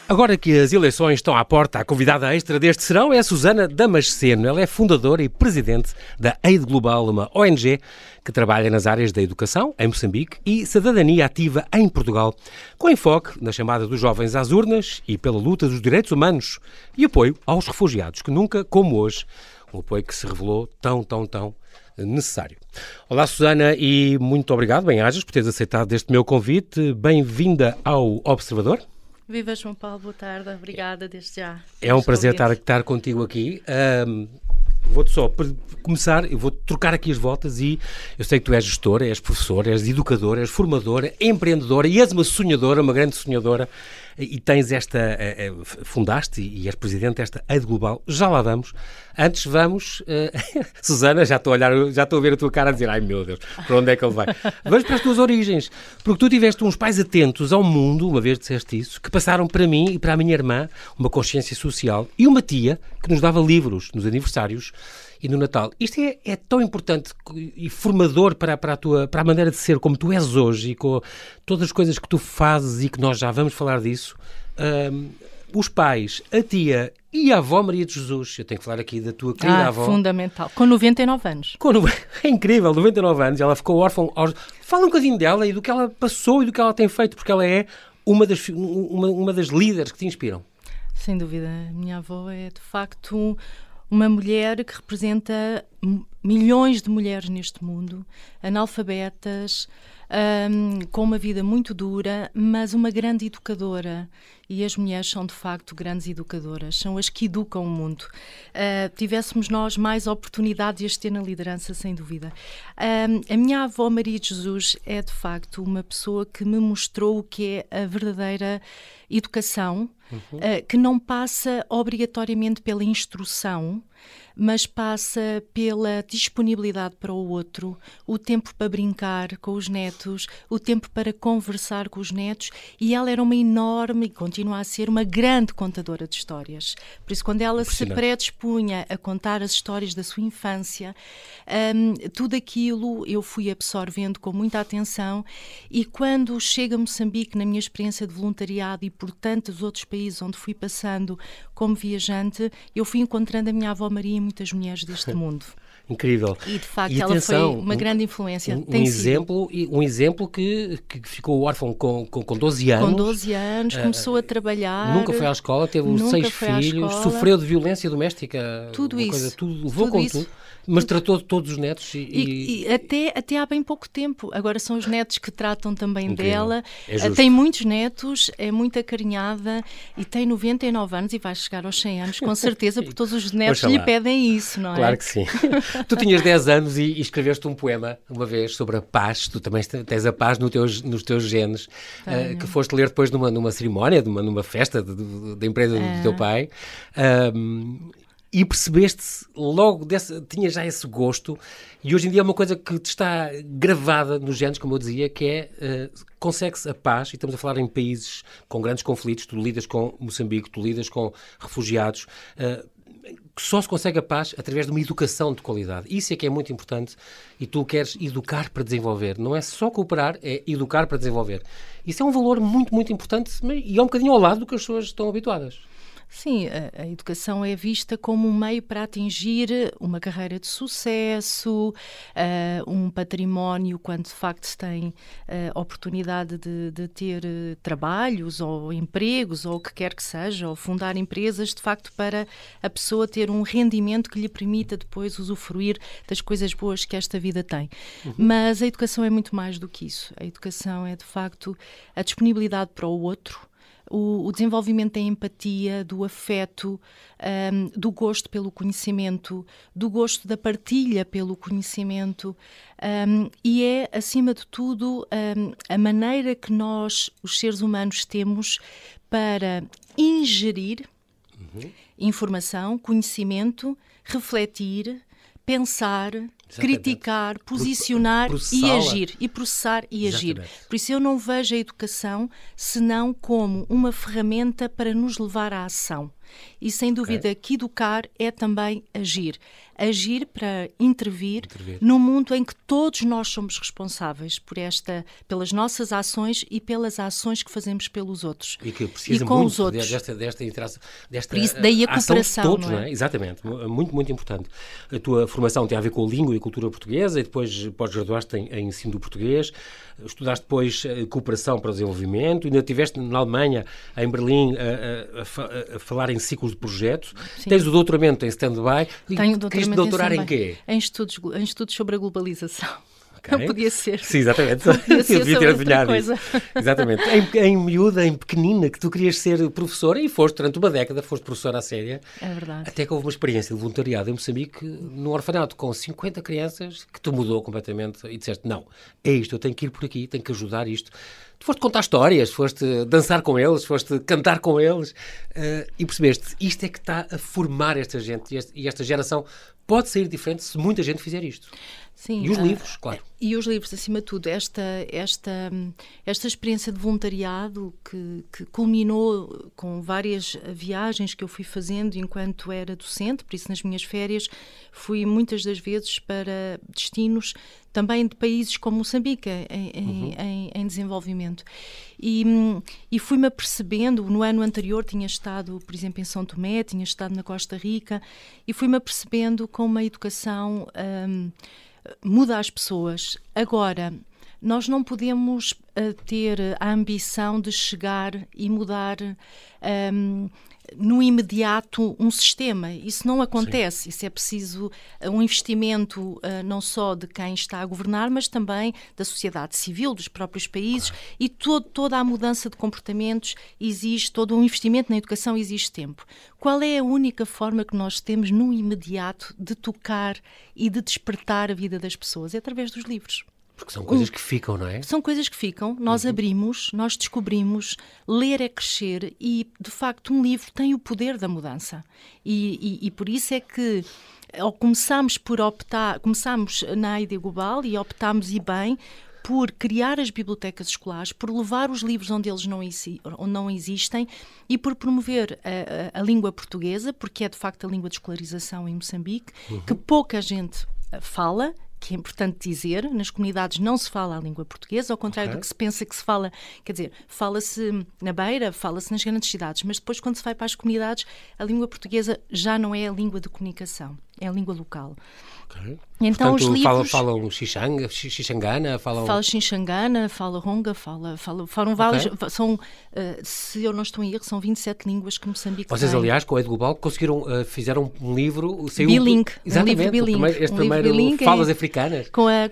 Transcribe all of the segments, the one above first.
Agora que as eleições estão à porta, a convidada extra deste serão é a Susana Damasceno. Ela é fundadora e presidente da Aid Global, uma ONG que trabalha nas áreas da educação, em Moçambique, e cidadania ativa em Portugal, com enfoque na chamada dos jovens às urnas e pela luta dos direitos humanos e apoio aos refugiados, que nunca, como hoje, um apoio que se revelou tão necessário. Olá, Susana, e muito obrigado, bem-ajas, por teres aceitado este meu convite. Bem-vinda ao Observador. Viva, João Paulo, boa tarde, obrigada desde já. É um prazer estar contigo aqui. Vou-te só começar, eu vou trocar aqui as voltas e eu sei que tu és gestora, és professora, és educadora, és formadora, empreendedora e és uma sonhadora, uma grande sonhadora e tens fundaste e és presidente desta Aid Global. Já lá vamos. Antes vamos, Susana, já estou a ver a tua cara a dizer, ai meu Deus, para onde é que ele vai? Vamos para as tuas origens, porque tu tiveste uns pais atentos ao mundo, uma vez disseste isso, que passaram para mim e para a minha irmã uma consciência social e uma tia que nos dava livros nos aniversários e no Natal. Isto é tão importante e formador para a maneira de ser como tu és hoje e com todas as coisas que tu fazes e que nós já vamos falar disso. Os pais, a tia e a avó Maria de Jesus, eu tenho que falar aqui da tua querida avó. Fundamental, com 99 anos. É incrível, 99 anos, ela ficou órfã. Fala um bocadinho dela e do que ela passou e do que ela tem feito, porque ela é uma das líderes que te inspiram. Sem dúvida, a minha avó é de facto uma mulher que representa milhões de mulheres neste mundo, analfabetas, com uma vida muito dura, mas uma grande educadora. E as mulheres são, de facto, grandes educadoras, são as que educam o mundo. Tivéssemos nós mais oportunidades de as ter na liderança, sem dúvida. A minha avó Maria de Jesus é, de facto, uma pessoa que me mostrou o que é a verdadeira educação, que não passa obrigatoriamente pela instrução, mas passa pela disponibilidade para o outro, o tempo para brincar com os netos, o tempo para conversar com os netos, e ela era uma enorme, e continua a ser, uma grande contadora de histórias. Por isso, quando ela se predispunha a contar as histórias da sua infância, tudo aquilo eu fui absorvendo com muita atenção, e quando chego a Moçambique, na minha experiência de voluntariado e por tantos outros países onde fui passando como viajante, eu fui encontrando a minha avó Maria e muitas mulheres deste mundo. Incrível. E de facto ela foi uma grande influência. Um exemplo que ficou órfão com 12 anos. Com 12 anos, começou a trabalhar. Nunca foi à escola, teve 6 filhos, sofreu de violência doméstica. Tudo isso. Levou com tudo. Mas tratou de todos os netos e até há bem pouco tempo. Agora são os netos que tratam também dela. É tem muitos netos, é muito acarinhada e tem 99 anos e vai chegar aos 100 anos, com certeza, porque todos os netos lhe pedem isso, não é? Claro que sim. Tu tinhas 10 anos e escreveste um poema uma vez sobre a paz. Tu também tens a paz nos teus genes, que foste ler depois numa cerimónia, numa festa da empresa do teu pai. E percebeste logo, tinha já esse gosto, e hoje em dia é uma coisa que te está gravada nos genes, como eu dizia, que é, consegue-se a paz, e estamos a falar em países com grandes conflitos, tu lidas com Moçambique, tu lidas com refugiados, que só se consegue a paz através de uma educação de qualidade. Isso é que é muito importante, e tu queres educar para desenvolver, não é só cooperar, é educar para desenvolver. Isso é um valor muito importante, e é um bocadinho ao lado do que as pessoas estão habituadas. Sim, a educação é vista como um meio para atingir uma carreira de sucesso, um património, quando de facto se tem oportunidade de ter trabalhos ou empregos ou o que quer que seja, ou fundar empresas, de facto para a pessoa ter um rendimento que lhe permita depois usufruir das coisas boas que esta vida tem. Mas a educação é muito mais do que isso. A educação é de facto a disponibilidade para o outro, o desenvolvimento da empatia, do afeto, do gosto pelo conhecimento, do gosto da partilha pelo conhecimento, e é, acima de tudo, a maneira que nós, os seres humanos, temos para ingerir informação, conhecimento, refletir, pensar, criticar, posicionar e agir. E processar e agir. Por isso eu não vejo a educação senão como uma ferramenta para nos levar à ação. E sem dúvida que educar é também agir. Agir para intervir num mundo em que todos nós somos responsáveis pelas nossas ações e pelas ações que fazemos pelos outros. E que precisa com muito os outros. desta interação, desta por isso, daí a ação cooperação, de todos, não é? Não é? Exatamente, muito, muito importante. A tua formação tem a ver com a língua e cultura portuguesa e depois pós-graduaste em ensino do português, estudaste depois cooperação para o desenvolvimento, ainda estiveste na Alemanha, em Berlim, a falar em ciclos de projeto. Sim. Tens o doutoramento em stand-by. Tenho o doutoramento querias doutorar em quê? Em estudos sobre a globalização. Okay. Podia ser. Sim, exatamente. Podia ser Eu devia ter adivinhado coisa. isso. Exatamente. Em miúda, em pequenina, que tu querias ser professora e foste durante uma década, foste professora à séria. É verdade. Até que houve uma experiência de voluntariado em Moçambique, num orfanato com 50 crianças, que te mudou completamente e disseste, não, é isto, eu tenho que ir por aqui, tenho que ajudar isto. Tu foste contar histórias, foste dançar com eles, foste cantar com eles e percebeste, isto é que está a formar esta gente e esta geração pode sair diferente se muita gente fizer isto. Sim, e os livros, claro. E os livros, acima de tudo. Esta experiência de voluntariado que culminou com várias viagens que eu fui fazendo enquanto era docente, por isso nas minhas férias fui muitas das vezes para destinos também de países como Moçambique, em desenvolvimento. E fui-me apercebendo, no ano anterior tinha estado, por exemplo, em São Tomé, tinha estado na Costa Rica, e fui-me apercebendo como a educação muda as pessoas. Agora, nós não podemos ter a ambição de chegar e mudar no imediato um sistema. Isso não acontece. Sim. Isso é preciso um investimento não só de quem está a governar, mas também da sociedade civil, dos próprios países, e toda a mudança de comportamentos exige, todo um investimento na educação exige tempo. Qual é a única forma que nós temos no imediato de tocar e de despertar a vida das pessoas? É através dos livros. Porque são coisas que ficam, não é? São coisas que ficam, nós abrimos, nós descobrimos, ler é crescer e, de facto, um livro tem o poder da mudança. E por isso é que começamos na ideia global e optámos, e bem, por criar as bibliotecas escolares, por levar os livros onde eles não existem e por promover a língua portuguesa, porque é, de facto, a língua de escolarização em Moçambique, que pouca gente fala, que é importante dizer, nas comunidades não se fala a língua portuguesa, ao contrário do que se pensa que se fala, quer dizer, fala-se na Beira, fala-se nas grandes cidades, mas depois quando se vai para as comunidades, a língua portuguesa já não é a língua de comunicação, é a língua local. Okay. Então, portanto, os livros... falam xixangana, Fala xixangana, fala ronga, falam vários... São, se eu não estou em erro, são 27 línguas que Moçambique Vocês, tem. aliás, com a Ed Global, fizeram um livro... Bilingue. Exatamente, um livro bilingue. Este primeiro Falas Africanas.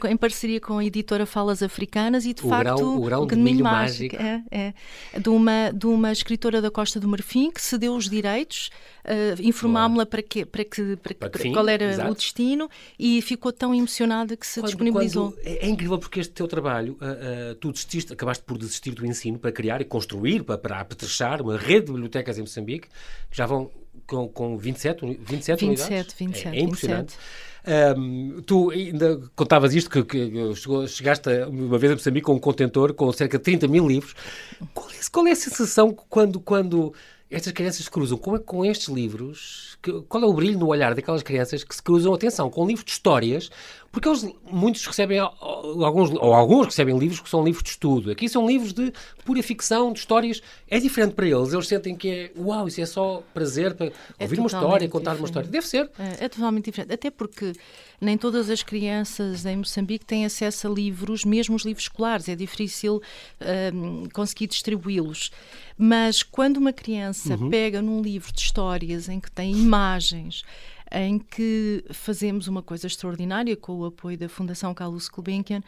Em parceria com a editora Falas Africanas e, de facto... O grão de milho mágico. De uma escritora da Costa do Marfim que cedeu os direitos, informámo-la qual era exato. O destino, e ficou tão emocionada que se disponibilizou. É incrível porque este teu trabalho, tu acabaste por desistir do ensino para criar e construir, para apetrechar uma rede de bibliotecas em Moçambique, que já vão com 27 unidades. 27. É impressionante. Tu ainda contavas isto, que chegaste uma vez a Moçambique com um contentor com cerca de 30 mil livros. Qual é a sensação quando estas crianças se cruzam com estes livros? Qual é o brilho no olhar daquelas crianças que se cruzam, atenção, com livros de histórias? Porque muitos recebem, alguns recebem livros que são livros de estudo. Aqui são livros de pura ficção, de histórias. É diferente para eles. Eles sentem que isso é só prazer para ouvir uma história, contar uma história. Deve ser. É totalmente diferente. Até porque nem todas as crianças em Moçambique têm acesso a livros, mesmo os livros escolares. É difícil conseguir distribuí-los. Mas quando uma criança pega num livro de histórias em que tem imagens, em que fazemos uma coisa extraordinária com o apoio da Fundação Carlos Gulbenkian,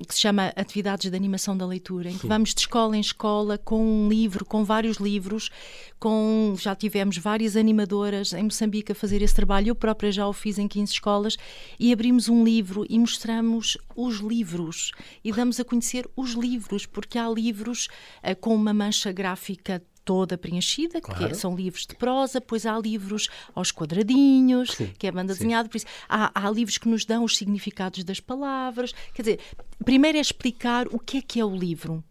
que se chama Atividades de Animação da Leitura, em que vamos de escola em escola com um livro, com vários livros, já tivemos várias animadoras em Moçambique a fazer esse trabalho, eu própria já o fiz em 15 escolas, e abrimos um livro e mostramos os livros e damos a conhecer os livros, porque há livros com uma mancha gráfica toda preenchida, claro, que são livros de prosa, depois há livros aos quadradinhos, que é banda desenhada, por isso há livros que nos dão os significados das palavras. Quer dizer, primeiro é explicar o que é o livro.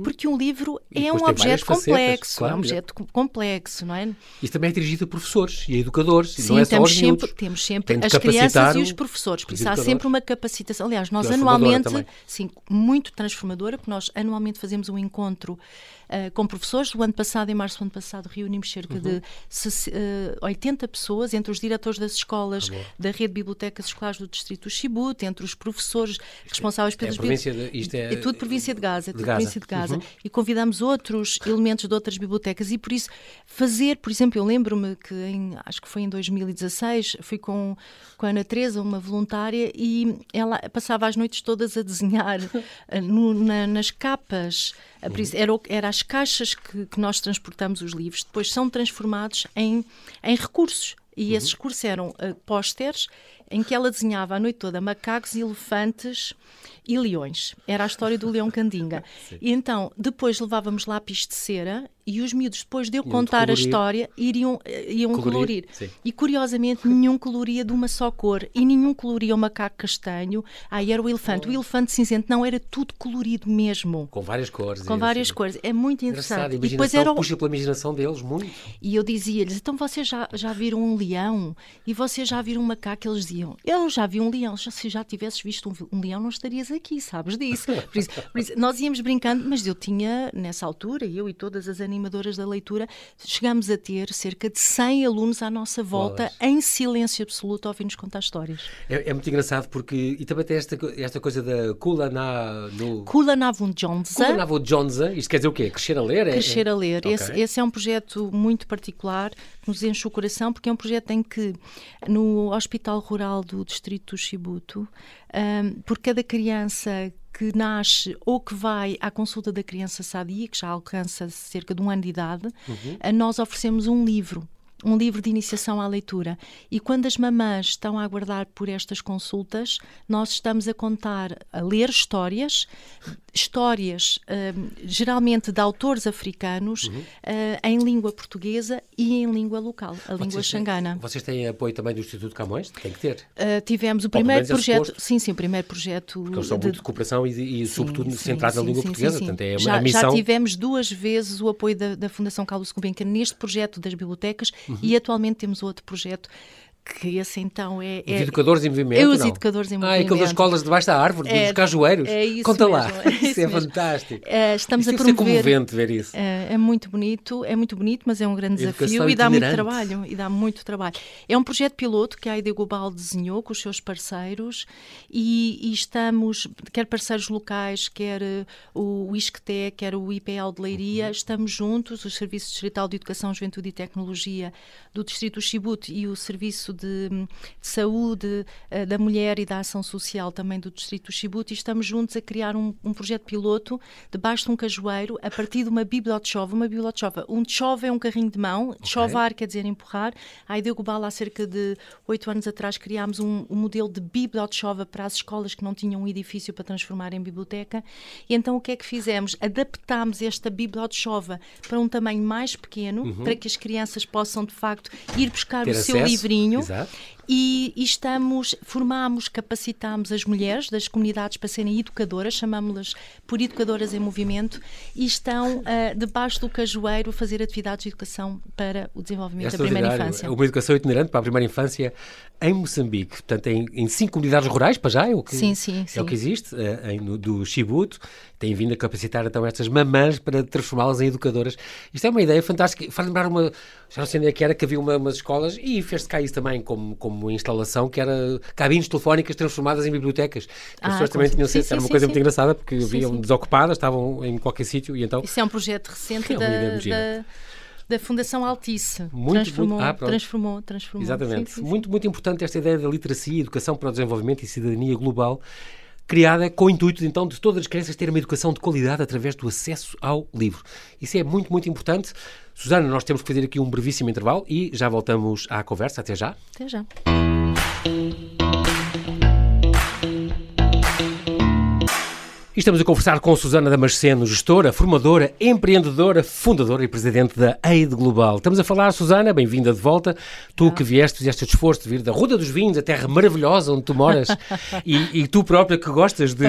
Porque um livro é um tem objeto várias facetas, complexo, claro, é um objeto complexo, não é? Isto também é dirigido a professores e a educadores, e Sim, não é só aos miúdos. temos sempre Tem de as crianças capacitar e os professores, por os isso há educadores. sempre uma capacitação. Aliás, nós Transformadora anualmente, também. sim, muito transformadora, porque nós anualmente fazemos um encontro com professores. O ano passado, em março do ano passado, reunimos cerca de 80 pessoas, entre os diretores das escolas da rede de bibliotecas escolares do distrito do Chibute, entre os professores responsáveis pelas Isto é tudo província de Gaza, de Gaza. província de Gaza. E convidamos outros elementos de outras bibliotecas e por isso fazer, por exemplo, eu lembro-me que acho que foi em 2016, fui com a Ana Teresa, uma voluntária, e ela passava as noites todas a desenhar nas capas. Por isso, era as caixas que nós transportamos os livros, depois são transformados em recursos. E esses recursos eram pósteres em que ela desenhava a noite toda macacos, elefantes e leões. Era a história do Leão Candinga. E então, depois levávamos lápis de cera e os miúdos, depois de eu contar a história, iam colorir. E, curiosamente, nenhum coloria de uma só cor. E nenhum coloria o macaco castanho. Aí era o elefante. O elefante cinzento não, era tudo colorido mesmo. Com várias cores. Com várias cores. É muito interessante. E depois puxa pela imaginação deles, muito. E eu dizia-lhes, então vocês já viram um leão? E vocês já viram um macaco? Eles diziam, eu já vi um leão. Se já tivesses visto um leão, não estarias aqui, sabes disso. Por isso, nós íamos brincando, mas eu tinha, nessa altura, eu e todas as animadoras da leitura, chegámos a ter cerca de 100 alunos à nossa volta, em silêncio absoluto, a ouvir-nos contar histórias. É muito engraçado porque, e também tem esta coisa da Kula Navudjonza. Isto quer dizer o quê? Crescer a ler? Crescer a ler. Okay. Esse é um projeto muito particular, que nos enche o coração, porque é um projeto em que, no Hospital Rural do Distrito do Chibute, por cada criança que nasce ou que vai à consulta da criança sadia, que já alcança cerca de 1 ano de idade, nós oferecemos um livro de iniciação à leitura. E quando as mamãs estão a aguardar por estas consultas, nós estamos a ler histórias geralmente de autores africanos, em língua portuguesa e em língua local, a língua xangana. Vocês têm apoio também do Instituto Camões? Tem que ter. Tivemos o primeiro projeto. Sim, o primeiro projeto. Porque eles são muito de cooperação e sobretudo centrados na língua portuguesa. Portanto, é a missão. Já tivemos 2 vezes o apoio da Fundação Carlos Gulbenkian neste projeto das bibliotecas e atualmente temos outro projeto que esse então é... Os Educadores em Movimento, os Educadores em Movimento. Aquele das escolas debaixo da árvore, dos cajueiros. É isso. Conta mesmo, lá. Isso é fantástico. Estamos isso a promover... comovente ver isso. É muito bonito, mas é um grande desafio e dá muito trabalho. É um projeto piloto que a AID Global desenhou com os seus parceiros e estamos, quer parceiros locais, quer o ISCTE, quer o IPL de Leiria, estamos juntos, o Serviço Distrital de Educação, Juventude e Tecnologia do Distrito do Chibute e o Serviço de Saúde da Mulher e da Ação Social também do Distrito do Chibute, e estamos juntos a criar um projeto piloto debaixo de um cajueiro, a partir de uma bibliotchova. Um tchova é um carrinho de mão, tchovar quer dizer empurrar. A AID Global, há cerca de 8 anos atrás, criámos um modelo de bibliotchova para as escolas que não tinham um edifício para transformar em biblioteca, e então o que é que fizemos? Adaptámos esta bibliotchova para um tamanho mais pequeno, para que as crianças possam de facto ir buscar o seu livrinho. Exato. E formámos, capacitámos as mulheres das comunidades para serem educadoras, chamámos-las por Educadoras em Movimento, e estão debaixo do cajueiro a fazer atividades de educação para o desenvolvimento da primeira infância. Uma educação itinerante para a primeira infância em Moçambique, portanto em 5 comunidades rurais, para já é o que, é o que existe, do Chibute. Tem vindo a capacitar então estas mamãs para transformá-las em educadoras. Isto é uma ideia fantástica, faz lembrar já não sei onde é que era, que havia umas escolas, e fez-se cá isso também como instalação, que era cabines telefónicas transformadas em bibliotecas. As pessoas também tinham sido, era uma coisa muito engraçada, porque haviam desocupadas, estavam em qualquer sítio, e então... Isso é um projeto recente da Fundação Altice. Transformou. Exatamente. Sim. Muito importante esta ideia da literacia, educação para o desenvolvimento e cidadania global, criada com o intuito, então, de todas as crianças terem uma educação de qualidade através do acesso ao livro. Isso é muito importante. Susana, nós temos que fazer aqui um brevíssimo intervalo e já voltamos à conversa. Até já. Até já. E estamos a conversar com Susana Damasceno, gestora, formadora, empreendedora, fundadora e presidente da AID Global. Estamos a falar, Susana, bem-vinda de volta. Tu que fizeste este esforço de vir da Ruda dos Vinhos, a terra maravilhosa onde tu moras, e tu própria que gostas de...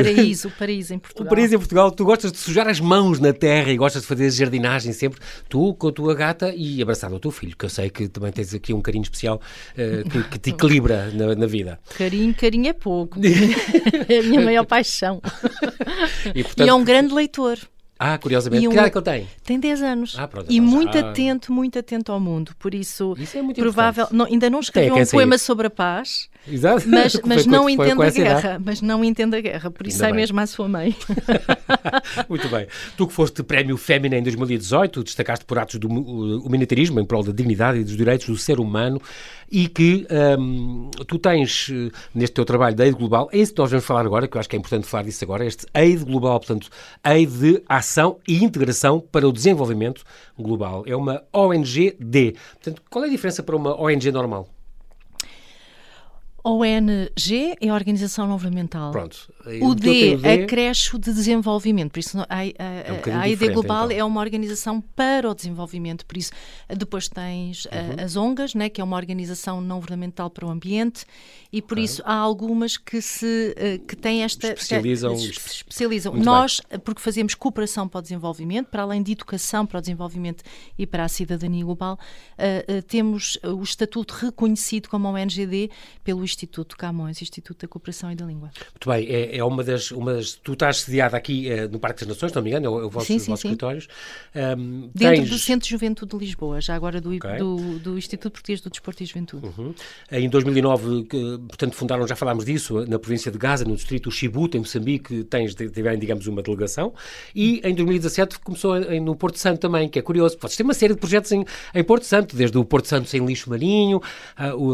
Paraíso em Portugal. O paraíso em Portugal. Tu gostas de sujar as mãos na terra e gostas de fazer jardinagem sempre. Tu, com a tua gata e abraçado ao teu filho, que eu sei que também tens aqui um carinho especial que te equilibra na vida. Carinho é pouco. É a minha maior paixão. E, portanto, e é um grande leitor. Curiosamente. Que idade é que ele tem? Tem 10 anos. Pronto, e muito atento ao mundo. Por isso é muito provável. Ainda não escreveu um poema sobre a paz. Exato. Mas não entende a guerra. Mas não entende a guerra. Por isso sai mesmo à sua mãe. Muito bem. Tu que foste prémio Fémina em 2018, destacaste por atos do humanitarismo em prol da dignidade e dos direitos do ser humano, e que tu tens neste teu trabalho da AID Global, é isso que nós vamos falar agora, que eu acho que é importante falar disso agora, este AID Global, portanto, AID de Ação e Integração para o Desenvolvimento Global. É uma ONG-D. Portanto, qual é a diferença para uma ONG normal? ONG é a Organização Não Governamental. Pronto. O D é Creche de Desenvolvimento. Por isso, a AID Global então é uma organização para o desenvolvimento. Por isso, depois tens as ONGs, né, que é uma organização não governamental para o ambiente, e por isso há algumas que têm esta... Especializam. Nós, porque fazemos cooperação para o desenvolvimento, para além de educação para o desenvolvimento e para a cidadania global, temos o estatuto reconhecido como ONG-D pelo Instituto Camões, Instituto da Cooperação e da Língua. Muito bem, é uma das... Tu estás sediada aqui no Parque das Nações, se não me engano, é os vossos escritórios. Dentro do Centro de Juventude de Lisboa, já agora do Instituto Português do Desporto e Juventude. Em 2009, portanto, fundaram, já falámos disso, na província de Gaza, no distrito Chibuta, em Moçambique, tiveram, digamos, uma delegação, e em 2017 começou no Porto Santo também, que é curioso, porque vocês têm uma série de projetos em Porto Santo, desde o Porto Santo sem lixo marinho,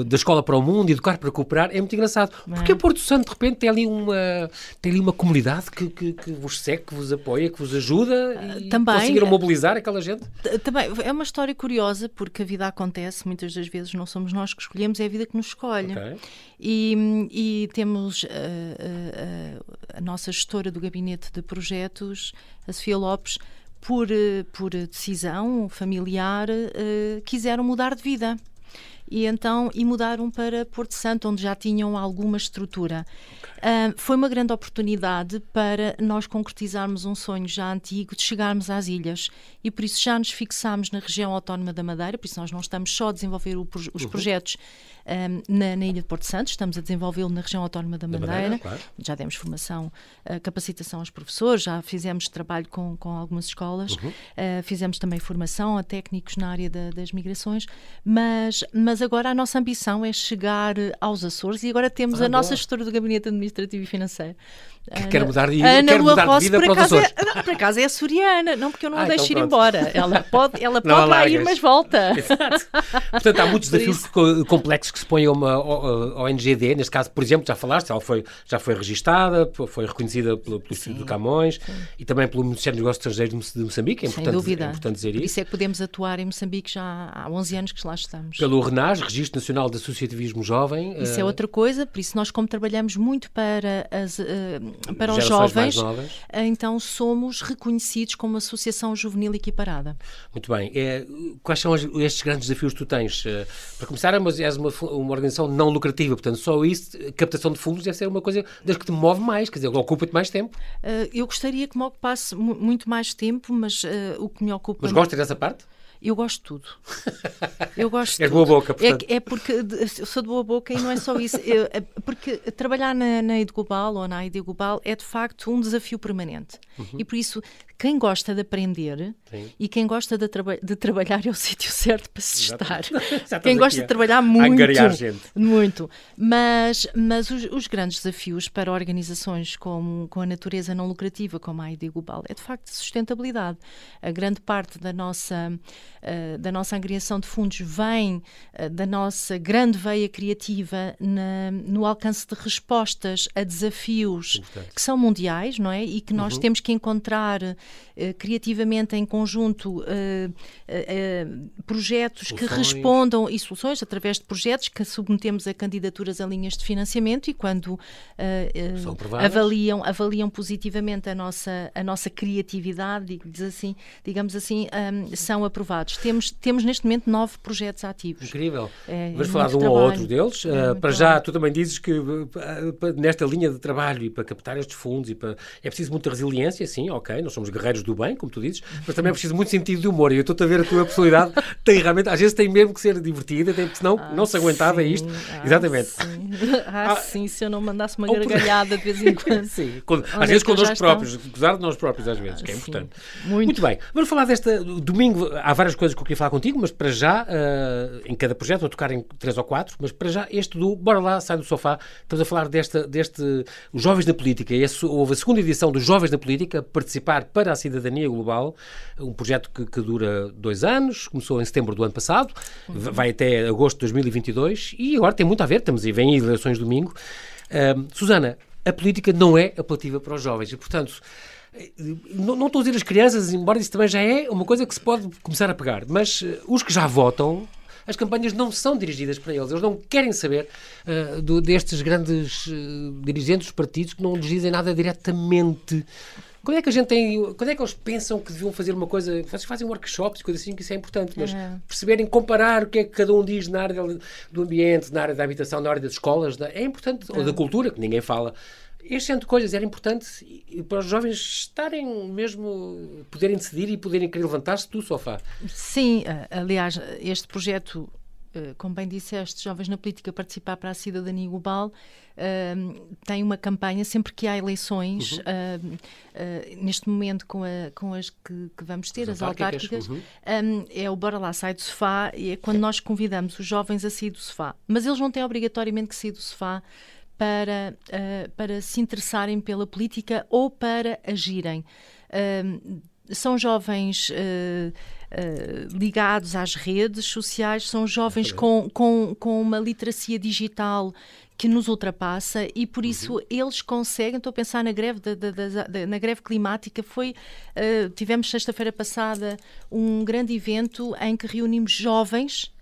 da Escola para o Mundo, Educar para Cooperar. É muito engraçado. Porque Porto Santo, de repente, tem ali uma comunidade que vos segue, que vos apoia, que vos ajuda e conseguiram mobilizar aquela gente? Também. É uma história curiosa, porque a vida acontece, muitas das vezes não somos nós que escolhemos, é a vida que nos escolhe. Okay. E temos a nossa gestora do gabinete de projetos, a Sofia Lopes, por decisão familiar, quiseram mudar de vida. E mudaram para Porto Santo, onde já tinham alguma estrutura. Foi uma grande oportunidade para nós concretizarmos um sonho já antigo de chegarmos às ilhas, e por isso já nos fixámos na região autónoma da Madeira. Por isso nós não estamos só a desenvolver os projetos na Ilha de Porto Santo, estamos a desenvolvê-lo na região autónoma da Madeira. Claro. Já demos formação, capacitação aos professores, já fizemos trabalho com algumas escolas, fizemos também formação a técnicos na área das migrações, mas agora a nossa ambição é chegar aos Açores, e agora temos a nossa gestora do Gabinete Administrativo e Financeiro. Quer mudar de vida para os Açores. Por acaso é açoriana, não, porque eu não a deixo ir embora. Ela pode lá ir, mas volta. Exato. Portanto, há muitos desafios complexos que se põem a uma ONG-D. Neste caso, por exemplo, já falaste, ela já foi registada, foi reconhecida pelo Instituto Camões e também pelo Ministério dos Negócios Estrangeiros de Moçambique. É importante dizer isso. Por isso é que podemos atuar em Moçambique já há 11 anos que lá estamos. Pelo RENAS, Registro Nacional de Associativismo Jovem. Isso é outra coisa, por isso nós, como trabalhamos muito para os jovens, então somos reconhecidos como associação juvenil equiparada. Muito bem. Quais são estes grandes desafios que tu tens? Para começar, és uma organização não lucrativa, portanto, só isso, captação de fundos deve ser uma coisa das que te move mais, quer dizer, ocupa-te mais tempo. Eu gostaria que me ocupasse muito mais tempo, mas o que me ocupa... Mas gostas dessa parte? Eu gosto de tudo. Eu gosto de boa boca, portanto. É porque eu sou de boa boca e não é só isso. Porque trabalhar na AID Global ou na AID Global é, de facto, um desafio permanente. E, por isso, quem gosta de aprender e quem gosta de trabalhar é o sítio certo para se estar. Quem gosta de trabalhar muito. Mas os grandes desafios para organizações com a natureza não lucrativa, como a AID Global, é, de facto, a sustentabilidade. A grande parte da nossa da nossa angariação de fundos vem da nossa grande veia criativa no alcance de respostas a desafios que são mundiais, não é? E que nós temos que encontrar criativamente em conjunto projetos que respondam e soluções através de projetos que submetemos a candidaturas a linhas de financiamento e quando avaliam positivamente a nossa criatividade, digamos assim, são aprovados. Temos neste momento 9 projetos ativos. Incrível. Vamos falar de um ou outro deles. Para já, tu também dizes que nesta linha de trabalho e para captar estes fundos é preciso muita resiliência, sim, ok, nós somos guerreiros do bem, como tu dizes, mas também é preciso muito sentido de humor e eu estou-te a ver a tua personalidade realmente, às vezes tem mesmo que ser divertida, porque senão não se aguentava isto. Exatamente. Sim, se eu não mandasse uma gargalhada de vez em quando. Sim, às vezes connosco próprios, gozar de nós próprios às vezes, que é importante. Muito bem. Vamos falar domingo, há várias coisas que eu queria falar contigo, mas para já, em cada projeto, vou tocar em 3 ou 4, mas para já este Bora Lá, Sai do Sofá, estamos a falar os Jovens na Política, houve a segunda edição dos Jovens na Política, participar para a cidadania global, um projeto que dura 2 anos, começou em setembro do ano passado, vai até agosto de 2022 e agora tem muito a ver, vem eleições domingo. Susana, a política não é apelativa para os jovens e, portanto, não estou a dizer as crianças, embora isso também já é uma coisa que se pode começar a pegar, mas os que já votam, as campanhas não são dirigidas para eles não querem saber destes grandes dirigentes dos partidos que não lhes dizem nada diretamente. Quando é que eles pensam que deviam fazer uma coisa? Vocês fazem workshops e coisas assim, que isso é importante, mas perceberem, comparar o que é que cada um diz na área do ambiente, na área da habitação, na área das escolas, é importante, ou da cultura, que ninguém fala. Este centro de coisas era importante para os jovens estarem mesmo, poderem decidir e poderem querer levantar-se do sofá. Sim, aliás, este projeto, como bem disseste, Jovens na Política, participar para a cidadania global, tem uma campanha sempre que há eleições, neste momento com as que vamos ter, as autárquicas, é o Bora Lá, Sai do Sofá, e é quando nós convidamos os jovens a sair do sofá. Mas eles não têm obrigatoriamente que sair do sofá para se interessarem pela política ou para agirem. São jovens ligados às redes sociais, são jovens com uma literacia digital que nos ultrapassa e por isso eles conseguem. Estou a pensar na greve na greve climática. Tivemos sexta-feira passada um grande evento em que reunimos jovens,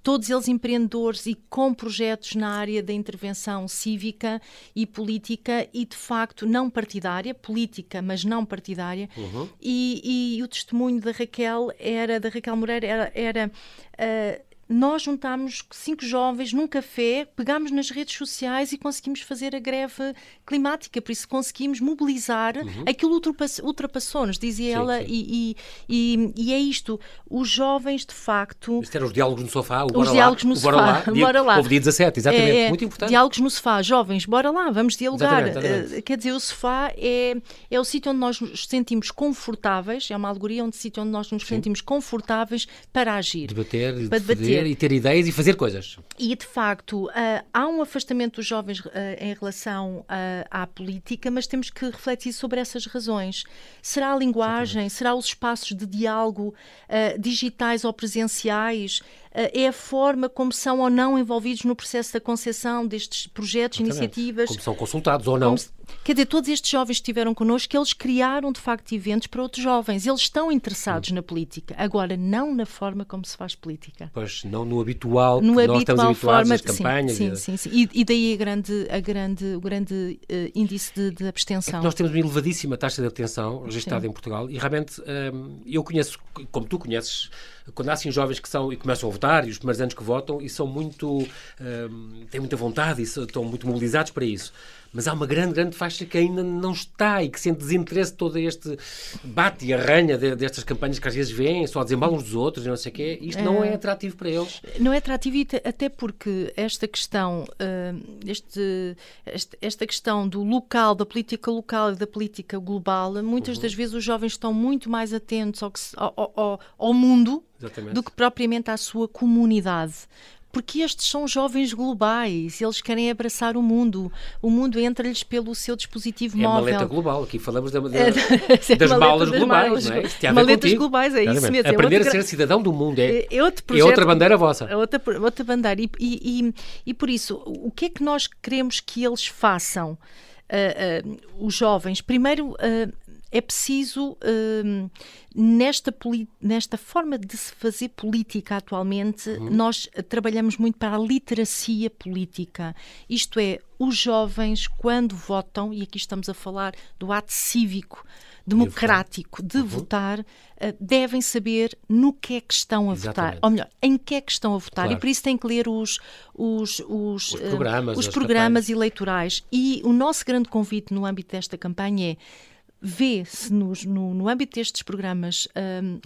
todos eles empreendedores e com projetos na área da intervenção cívica e política e de facto não partidária, política mas não partidária, e o testemunho da Raquel Moreira era nós juntámos 5 jovens num café, pegámos nas redes sociais e conseguimos fazer a greve climática, por isso conseguimos mobilizar. Aquilo ultrapassou-nos, dizia ela, sim. E é isto, os jovens de facto... Isto era os diálogos no sofá, diálogos no sofá, bora lá. Houve dia 17, exatamente, muito importante. Diálogos no sofá, jovens, bora lá, vamos dialogar. Exatamente. Quer dizer, o sofá é o sítio onde nós nos sentimos confortáveis, é uma alegoria sítio onde nós nos sentimos confortáveis para agir. Debater e ter ideias e fazer coisas. E, de facto, há um afastamento dos jovens em relação à política, mas temos que refletir sobre essas razões. Será a linguagem? Exatamente. Será os espaços de diálogo digitais ou presenciais? É a forma como são ou não envolvidos no processo da concepção destes projetos, iniciativas. Como são consultados ou não. Quer dizer, todos estes jovens que estiveram connosco, eles criaram, de facto, eventos para outros jovens. Eles estão interessados na política. Agora, não na forma como se faz política. Pois, não no habitual, nós estamos habituados às campanhas. Sim. E daí o grande índice de abstenção. É que nós temos uma elevadíssima taxa de abstenção registrada em Portugal e realmente eu conheço, como tu conheces, quando há assim jovens que começam a votar e os primeiros anos que votam e são muito, têm muita vontade e estão muito mobilizados para isso. Mas há uma grande faixa que ainda não está e que sente desinteresse de todo este bate e arranha destas campanhas que às vezes vêm, só desembalam uns dos outros e não sei o quê. Isto não é atrativo para eles. Não é atrativo até porque esta questão, esta questão do local, da política local e da política global, muitas das vezes os jovens estão muito mais atentos ao mundo. Exatamente. Do que propriamente à sua comunidade. porque estes são jovens globais, eles querem abraçar o mundo entra-lhes pelo seu dispositivo móvel. É maleta global, aqui falamos das malas globais, não é? Maletas globais, é isso mesmo. Aprender a ser cidadão do mundo é outro projeto, é outra bandeira vossa. É outra bandeira. E por isso, o que é que nós queremos que eles façam, os jovens? Primeiro, é preciso, nesta forma de se fazer política atualmente, nós trabalhamos muito para a literacia política. Isto é, os jovens, quando votam, e aqui estamos a falar do ato cívico, democrático, de votar, devem saber no que é que estão a votar. Ou melhor, em que é que estão a votar. Claro. E por isso têm que ler os programas eleitorais. E o nosso grande convite no âmbito desta campanha é: vê-se no âmbito destes programas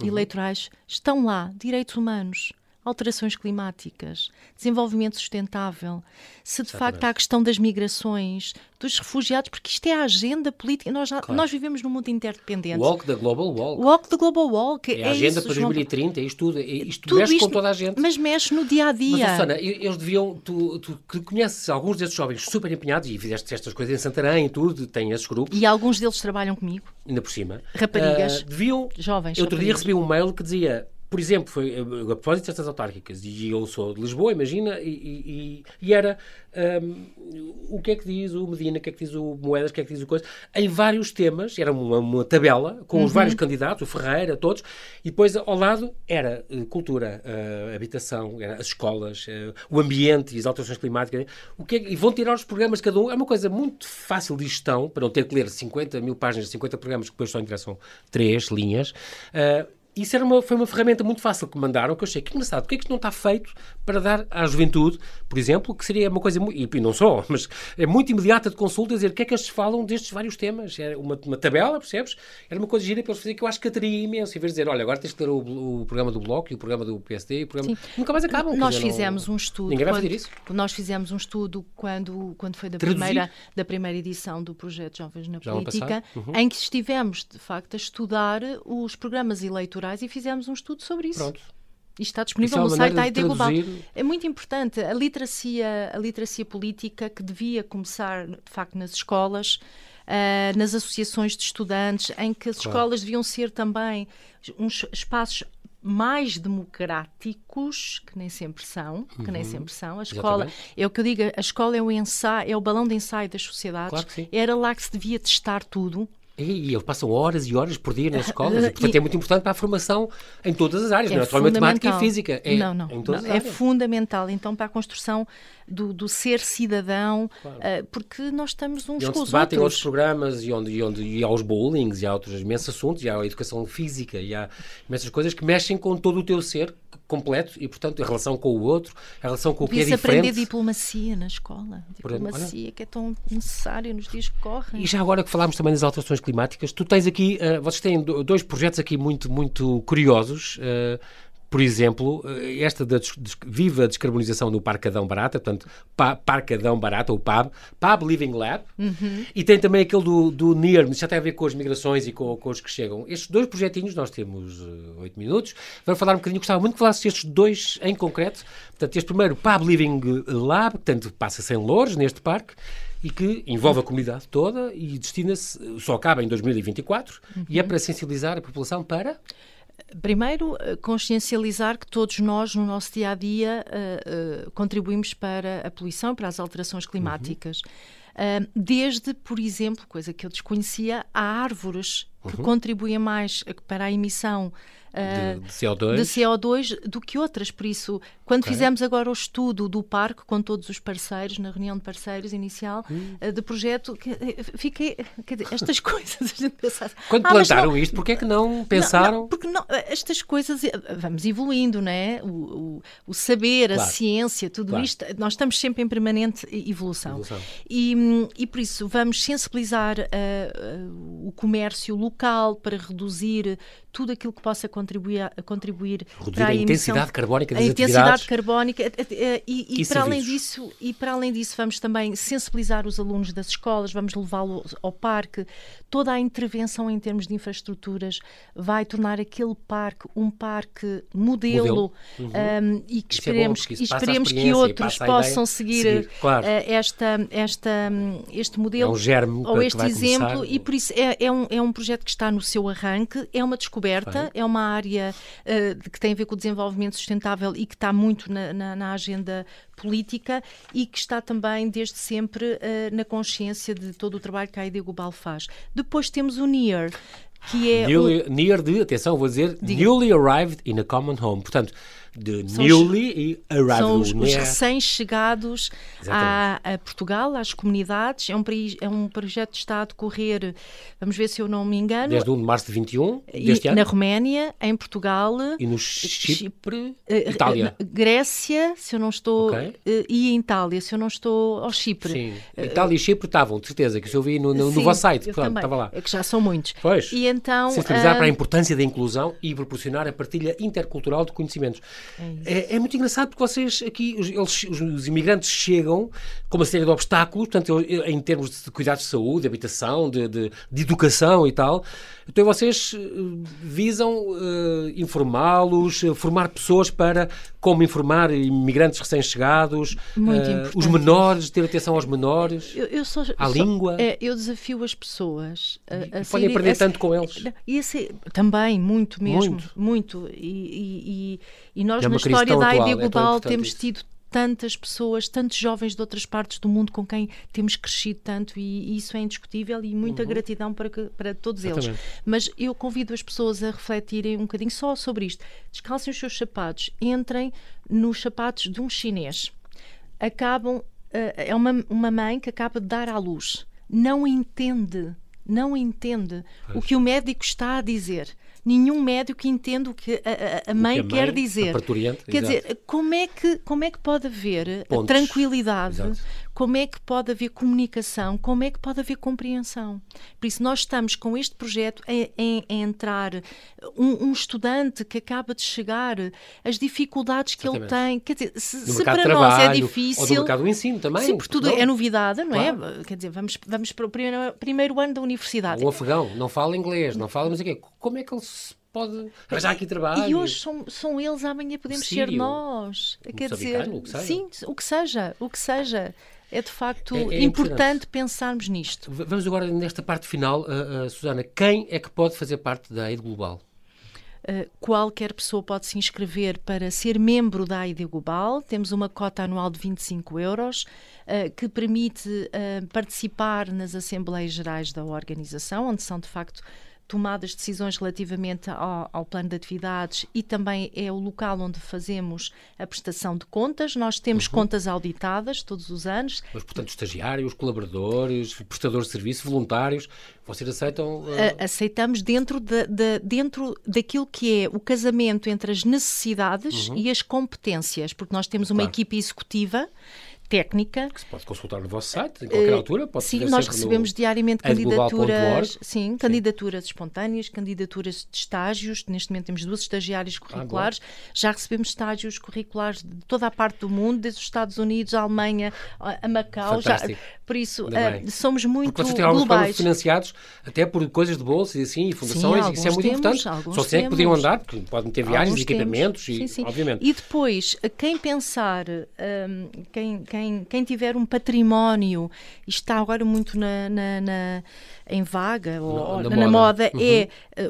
eleitorais, estão lá direitos humanos, alterações climáticas, desenvolvimento sustentável, se de facto há a questão das migrações, dos refugiados, porque isto é a agenda política. Nós vivemos num mundo interdependente. Walk the Global Walk. Walk the Global Walk. É a agenda para 2030, isto mexe com toda a gente. Mas mexe no dia-a-dia. Mas, Susana, eles deviam... Tu que conheces alguns desses jovens super empenhados, e fizeste estas coisas em Santarém e tudo, têm esses grupos. E alguns deles trabalham comigo. Ainda por cima. Raparigas. Jovens. Outro dia recebi um mail que dizia... Por exemplo, foi a propósito destas autárquicas, e eu sou de Lisboa, imagina, e era o que é que diz o Medina, o que é que diz o Moedas, o que é que diz o coisa, em vários temas, era uma tabela com os vários candidatos, o Ferreira, todos, e depois ao lado era cultura, habitação, era as escolas, o ambiente e as alterações climáticas, e vão tirar os programas de cada um. É uma coisa muito fácil de gestão, para não ter que ler 50 mil páginas, 50 programas que depois só interessam 3 linhas. Isso foi uma ferramenta muito fácil que me mandaram, que eu achei que engraçado. Porque é que isto não está feito para dar à juventude, por exemplo, que seria uma coisa, e não só, mas é muito imediata de consulta, dizer o que é que eles falam destes vários temas. Era uma tabela, percebes? Era uma coisa gira para eles fazerem, que eu acho que atraía imenso. Em vez de dizer, olha, agora tens que ler o programa do Bloco e o programa do PSD, o programa... Nunca mais acabam. Nós fizemos um estudo... Ninguém vai fazer isso. Nós fizemos um estudo quando foi da primeira edição do projeto Jovens na Política, em que estivemos, de facto, a estudar os programas eleitorais e fizemos um estudo sobre isso. Pronto. E está disponível no site da ID Global. É muito importante. A literacia política, que devia começar, de facto, nas escolas, nas associações de estudantes, em que as escolas deviam ser também uns espaços mais democráticos, que nem sempre são, A escola, é o que eu digo, a escola é o ensaio, é o balão de ensaio das sociedades. Claro que sim. Era lá que se devia testar tudo. E eles passam horas e horas por dia nas escolas, e, portanto é muito importante para a formação em todas as áreas, não é só em matemática e física. É fundamental, então, para a construção do ser cidadão, porque nós estamos uns com os debatem outros. Outros programas e onde há os bowlings, e há outros imensos assuntos, e há a educação física, e há imensas coisas que mexem com todo o teu ser completo, e portanto a relação com o outro, a relação com o que é diferente. Aprender diplomacia na escola, que é tão necessário nos dias que correm. E já agora que falámos também das alterações climáticas, tu tens aqui, vocês têm 2 projetos aqui muito, muito curiosos. Por exemplo, esta da viva descarbonização do Parque Adão Barata, portanto, Parque Adão Barata, ou PAB Living Lab, e tem também aquele do NEAR, já tem a ver com as migrações e com os que chegam. Estes 2 projetinhos, nós temos 8 minutos, vamos falar um bocadinho, gostava muito que falasses estes 2 em concreto. Portanto, este primeiro, PAB Living Lab, portanto, passa-se em Loures, neste parque, e que envolve a comunidade toda e destina-se, só acaba em 2024, e é para sensibilizar a população para... Primeiro, consciencializar que todos nós, no nosso dia-a-dia, contribuímos para a poluição, para as alterações climáticas. Desde, por exemplo, coisa que eu desconhecia, há árvores que contribuem mais para a emissão de CO2 do que outras. Por isso, quando fizemos agora o estudo do parque com todos os parceiros, na reunião de parceiros inicial do projeto, fiquei... Quer dizer, estas coisas a gente pensa... Quando plantaram isto, porquê é que não pensaram... Não, porque estas coisas... Vamos evoluindo, não é? O saber, a ciência, tudo isto... Nós estamos sempre em permanente evolução. E E por isso vamos sensibilizar o comércio local para reduzir tudo aquilo que possa contribuir para a intensidade carbónica das intensidade atividades. Carbónica e para além disso vamos também sensibilizar os alunos das escolas, vamos levá-los ao parque. Toda a intervenção em termos de infraestruturas vai tornar aquele parque um parque modelo. E que esperemos que outros possam seguir claro. este modelo ou este exemplo, e por isso é um projeto que está no seu arranque, é uma descoberta, é uma área que tem a ver com o desenvolvimento sustentável e que está muito na agenda política e que está também desde sempre na consciência de todo o trabalho que a ID Global faz. Depois temos o NEAR, que é atenção, vou dizer, Newly Arrived in a Common Home. Portanto, de newly e arrived. São os recém-chegados a Portugal, às comunidades. É um projeto que está a decorrer, vamos ver se eu não me engano. Desde 1 de março de 21, deste ano. Na Roménia, em Portugal. E no Chipre, Itália. Grécia, se eu não estou... e em Itália, se eu não estou... Ao Chipre. Sim, Itália e Chipre estavam, de certeza, que isso eu vi no vosso site. Portanto, estava lá. É que já são muitos. Pois. E então... Sensibilizar para a importância da inclusão e proporcionar a partilha intercultural de conhecimentos. É muito engraçado porque vocês aqui, os imigrantes chegam com uma série de obstáculos, portanto, em termos de cuidados de saúde, de habitação, de educação e tal. Então vocês visam informá-los, formar pessoas para como informar imigrantes recém-chegados, os menores, ter atenção aos menores, à língua. Eu desafio as pessoas a podem aprender tanto com eles. Também, muito mesmo. Muito. E nós, na história da ID Global, temos tido tantas pessoas, tantos jovens de outras partes do mundo com quem temos crescido tanto, e isso é indiscutível, e muita gratidão para todos eles. Mas eu convido as pessoas a refletirem um bocadinho só sobre isto. Descalcem os seus sapatos, entrem nos sapatos de um chinês. É uma mãe que acaba de dar à luz. Não entende o que o médico está a dizer. Nenhum médico entende o que a mãe quer dizer. Quer dizer, como é que pode haver tranquilidade? Como é que pode haver comunicação? Como é que pode haver compreensão? Por isso, nós estamos com este projeto a entrar um estudante que acaba de chegar, as dificuldades que ele tem. Quer dizer, se para nós é difícil... Ou do mercado do ensino também. Sim, porque tudo é novidade, não é? Quer dizer, vamos para o primeiro ano da universidade. Um afegão, não fala inglês, não fala, mas o quê? Como é que ele se pode arranjar aqui trabalho? E hoje são eles, amanhã podemos ser nós. Quer dizer, sim, o que seja. É de facto importante pensarmos nisto. Vamos agora nesta parte final, Susana. Quem é que pode fazer parte da ID Global? Qualquer pessoa pode se inscrever para ser membro da ID Global. Temos uma cota anual de 25 euros que permite participar nas Assembleias Gerais da organização, onde são de facto tomadas decisões relativamente ao plano de atividades, e também é o local onde fazemos a prestação de contas. Nós temos contas auditadas todos os anos. Mas, portanto, estagiários, colaboradores, prestadores de serviço, voluntários, vocês aceitam? Aceitamos dentro daquilo que é o casamento entre as necessidades e as competências, porque nós temos uma equipe executiva técnica. Que se pode consultar no vosso site, em qualquer altura. Sim, nós recebemos diariamente candidaturas, candidaturas espontâneas, candidaturas de estágios. Neste momento temos 2 estagiários curriculares. Já recebemos estágios curriculares de toda a parte do mundo, desde os Estados Unidos, a Alemanha, a Macau. Por isso, somos muito porque vocês têm alguns programas financiados até por coisas de bolsa e assim, e fundações. Isso é muito importante. Só se é que podiam andar, porque podem ter viagens, equipamentos, obviamente. E depois, quem pensar, quem tiver um património, e está agora muito em vaga, ou na moda,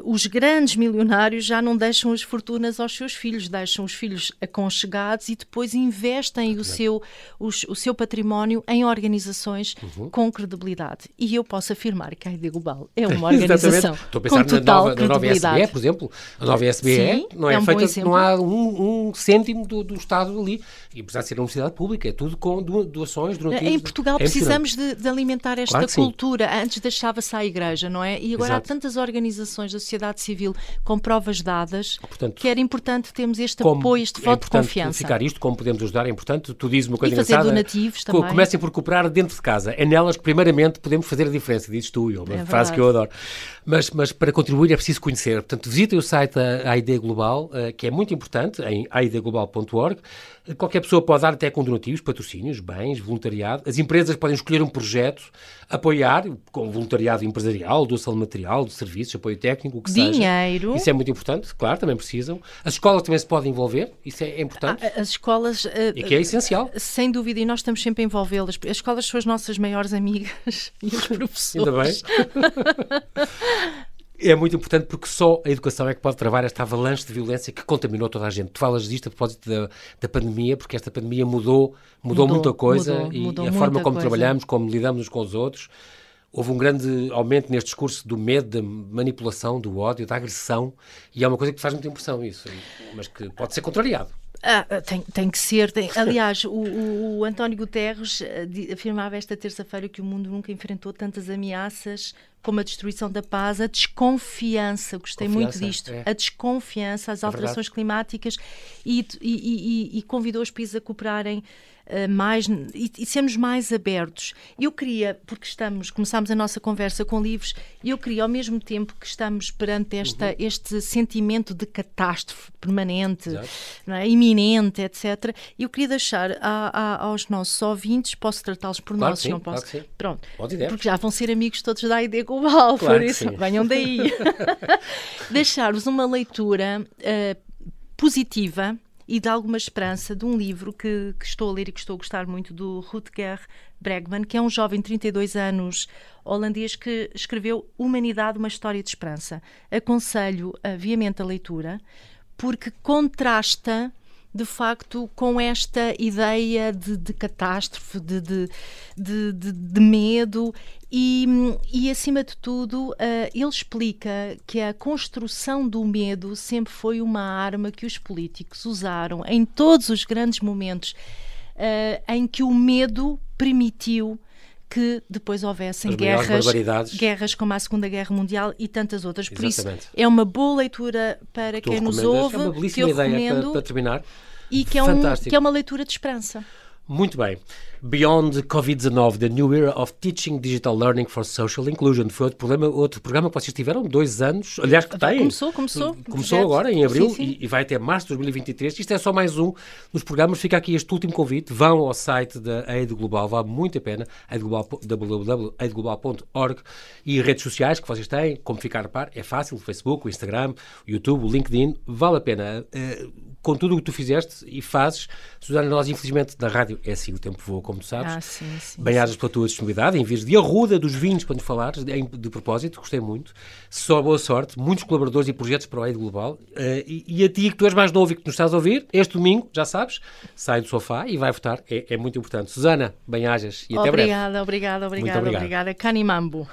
os grandes milionários já não deixam as fortunas aos seus filhos, deixam os filhos aconchegados e depois investem o seu património em organizações com credibilidade. E eu posso afirmar que a ID Global é uma organização Estou a pensar com total na nova SBE, por exemplo. A nova SBE não é feita, não há um cêntimo do Estado ali. E apesar de ser uma universidade pública, é tudo com com doações, donativos. Em Portugal precisamos de alimentar esta cultura. Antes deixava-se à Igreja, não é? E agora há tantas organizações da sociedade civil com provas dadas, portanto, que era importante termos este apoio, este voto de confiança. Ficar isto, como podemos ajudar, é importante. Tu dizes uma coisa engraçada. E fazer donativos também. Comecem por cooperar dentro de casa. É nelas que, primeiramente, podemos fazer a diferença. Dizes tu, uma frase que eu adoro. Mas para contribuir é preciso conhecer. Portanto, visitem o site da AID Global, que é muito importante, em aidglobal.org. Qualquer pessoa pode dar até com donativos, patrocínios, bens, voluntariado. As empresas podem escolher um projeto, apoiar, com voluntariado empresarial, doação de material, de serviços, apoio técnico, o que seja. Dinheiro. Isso é muito importante, claro, também precisam. As escolas também se podem envolver, isso é importante. As escolas... e que é essencial. Sem dúvida, e nós estamos sempre a envolvê-las. As escolas são as nossas maiores amigas e os professores. Ainda bem. É muito importante porque só a educação é que pode travar esta avalanche de violência que contaminou toda a gente. Tu falas disto a propósito da pandemia, porque esta pandemia mudou muita coisa e a forma como trabalhamos, como lidamos uns com os outros. Houve um grande aumento neste discurso do medo, da manipulação, do ódio, da agressão, e é uma coisa que faz muita impressão isso, mas que pode ser contrariado. Tem que ser. Aliás, o António Guterres afirmava esta terça-feira que o mundo nunca enfrentou tantas ameaças como a destruição da paz, a desconfiança, gostei muito disto, a desconfiança, as alterações climáticas e convidou os países a cooperarem mais e sermos mais abertos. Eu queria, porque começámos a nossa conversa com livros, e eu queria, ao mesmo tempo que estamos perante este sentimento de catástrofe permanente, não é? Iminente, etc., eu queria deixar aos nossos ouvintes, posso tratá-los por nós, não posso? Claro que sim. Pronto, porque já vão ser amigos todos da AID Global, claro por isso, venham daí. Deixar-vos uma leitura positiva e de alguma esperança de um livro que estou a ler e que estou a gostar muito, do Rutger Bregman, que é um jovem de 32 anos holandês que escreveu Humanidade, uma história de esperança. Aconselho viamente a leitura, porque contrasta de facto com esta ideia de catástrofe, de medo e acima de tudo ele explica que a construção do medo sempre foi uma arma que os políticos usaram em todos os grandes momentos em que o medo permitiu que depois houvessem guerras como a Segunda Guerra Mundial e tantas outras. Por Exatamente. Isso é uma boa leitura para quem nos ouve. É uma belíssima ideia para terminar. E que é uma leitura de esperança. Muito bem. Beyond COVID-19, The New Era of Teaching Digital Learning for Social Inclusion. Foi outro programa que vocês tiveram 2 anos. Aliás, que tem. Começou agora, em abril, sim. E vai até março de 2023. Isto é só mais um dos programas. Fica aqui este último convite. Vão ao site da AID Global, vale muito a pena. www.aidglobal.org e redes sociais que vocês têm, como ficar a par. É fácil, o Facebook, o Instagram, o YouTube, o LinkedIn. Vale a pena. Com tudo o que tu fizeste e fazes, Susana, nós infelizmente na rádio é assim, o tempo voa, como tu sabes. Sim. Bem-ajas pela tua disponibilidade, em vez de arruda dos vinhos para nos falares, de propósito, gostei muito. Só boa sorte, muitos colaboradores e projetos para o AID Global. E a ti, que tu és mais novo e que nos estás a ouvir, este domingo, já sabes, sai do sofá e vai votar, é muito importante. Susana, bem-ajas e até breve. Obrigada. Canimambo.